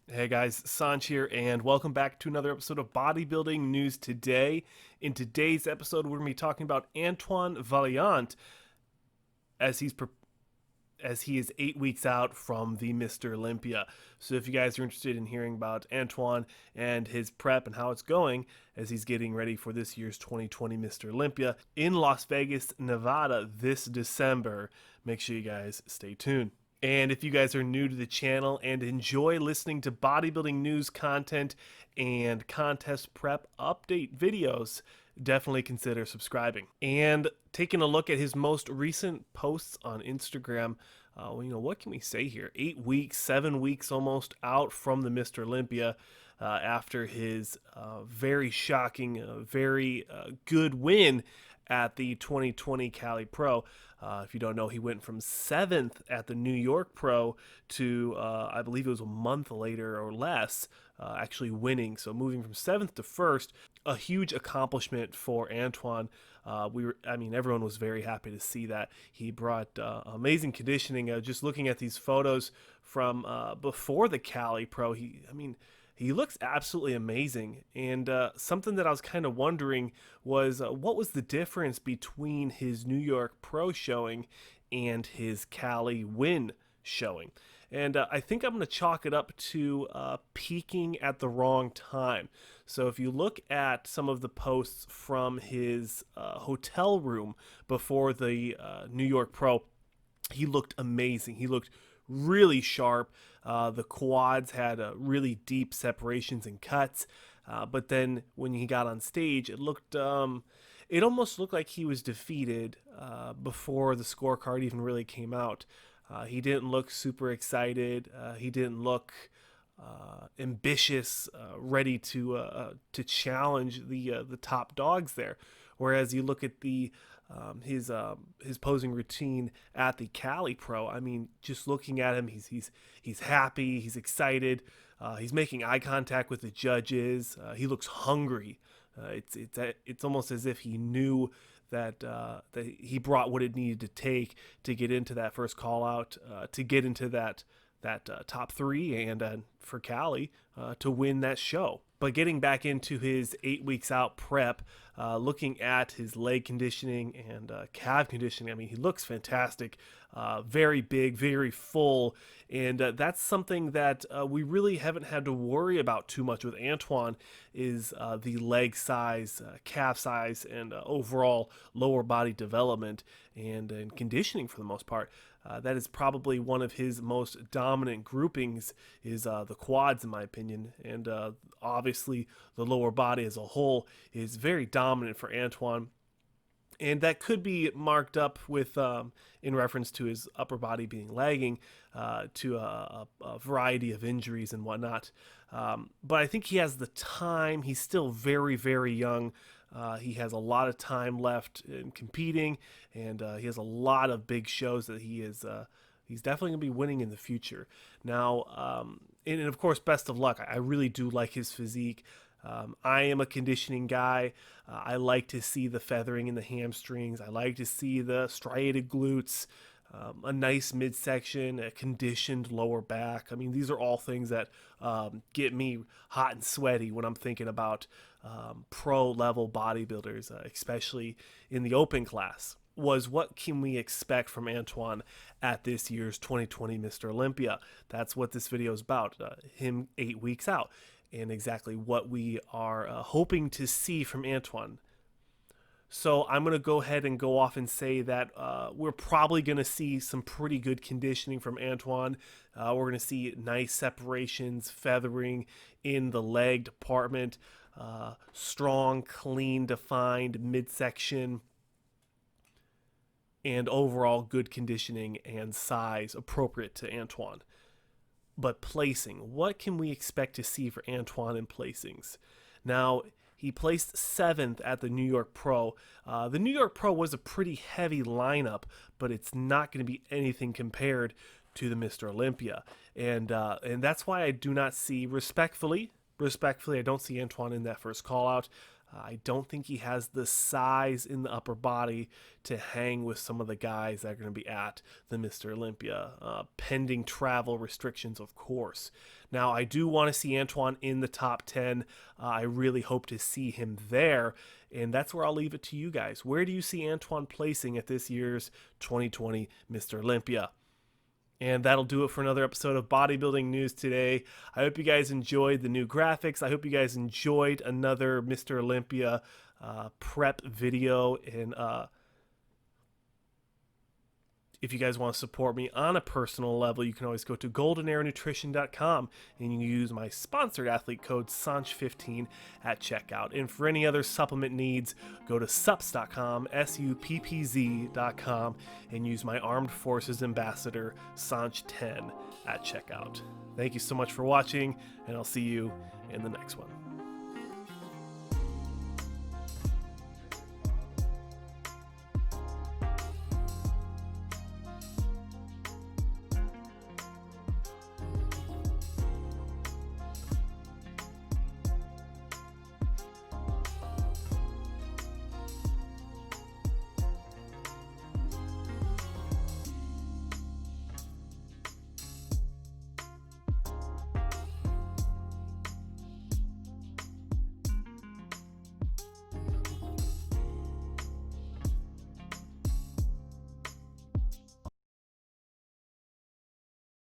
Hey guys, Sanj here, and welcome back to another episode of Bodybuilding News Today. In today's episode, we're going to be talking about Antoine Vaillant as he is 8 weeks out from the Mr. Olympia. So if you guys are interested in hearing about Antoine and his prep and how it's going as he's getting ready for this year's 2020 Mr. Olympia in Las Vegas, Nevada this December, make sure you guys stay tuned. And if you guys are new to the channel and enjoy listening to bodybuilding news content and contest prep update videos, definitely consider subscribing. And taking a look at his most recent posts on Instagram, what can we say here? 8 weeks, 7 weeks almost out from the Mr. Olympia after his very shocking, very good win at the 2020 Cali Pro. If you don't know, he went from 7th at the New York Pro to, I believe it was a month later or less, actually winning. So moving from 7th to 1st, a huge accomplishment for Antoine. Everyone was very happy to see that. He brought amazing conditioning. Just looking at these photos from before the Cali Pro, he looks absolutely amazing. And something that I was kind of wondering was what was the difference between his New York Pro showing and his Cali win showing? And I think I'm going to chalk it up to peaking at the wrong time. So if you look at some of the posts from his hotel room before the New York Pro, he looked amazing. He looked really sharp. The quads had really deep separations and cuts. But then when he got on stage, it almost looked like he was defeated before the scorecard even really came out. He didn't look super excited. He didn't look ambitious, ready to challenge the top dogs there. Whereas you look at his posing routine at the Cali Pro. I mean, just looking at him, he's happy, he's excited, he's making eye contact with the judges. He looks hungry. It's almost as if he knew that he brought what it needed to take to get into that first call out, to get into that top three, and for Cali to win that show. But getting back into his 8 weeks out prep, looking at his leg conditioning and calf conditioning, I mean, he looks fantastic, very big, very full, and that's something that we really haven't had to worry about too much with Antoine is the leg size, calf size, and overall lower body development and conditioning for the most part. That is probably one of his most dominant groupings is the quads, in my opinion, and obviously the lower body as a whole is very dominant for Antoine. And that could be marked up with, in reference to his upper body being lagging, to a variety of injuries and whatnot. But I think he has the time. He's still very, very young. He has a lot of time left in competing, and he has a lot of big shows that he's definitely going to be winning in the future. Now, and of course, best of luck. I really do like his physique. I am a conditioning guy. I like to see the feathering in the hamstrings. I like to see the striated glutes, a nice midsection, a conditioned lower back. I mean, these are all things that get me hot and sweaty when I'm thinking about pro level bodybuilders, especially in the open class. Was what can we expect from Antoine at this year's 2020 Mr. Olympia? That's what this video is about, him 8 weeks out, and exactly what we are hoping to see from Antoine. So I'm going to go ahead and go off and say that we're probably going to see some pretty good conditioning from Antoine. We're going to see nice separations, feathering in the leg department, strong, clean, defined midsection, and overall good conditioning and size appropriate to Antoine. But placing, what can we expect to see for Antoine in placings? Now, he placed 7th at the New York Pro. The New York Pro was a pretty heavy lineup, but it's not going to be anything compared to the Mr. Olympia. And that's why I do not see, respectfully, I don't see Antoine in that first call out. I don't think he has the size in the upper body to hang with some of the guys that are going to be at the Mr. Olympia, pending travel restrictions, of course. Now, I do want to see Antoine in the top 10. I really hope to see him there, and that's where I'll leave it to you guys. Where do you see Antoine placing at this year's 2020 Mr. Olympia? And that'll do it for another episode of Bodybuilding News today. I hope you guys enjoyed the new graphics. I hope you guys enjoyed another Mr. Olympia prep video. And if you guys want to support me on a personal level, you can always go to goldenarrownutrition.com and you can use my sponsored athlete code SANCH15 at checkout. And for any other supplement needs, go to sups.com, SUPPZ.com, and use my Armed Forces Ambassador SANCH10 at checkout. Thank you so much for watching, and I'll see you in the next one.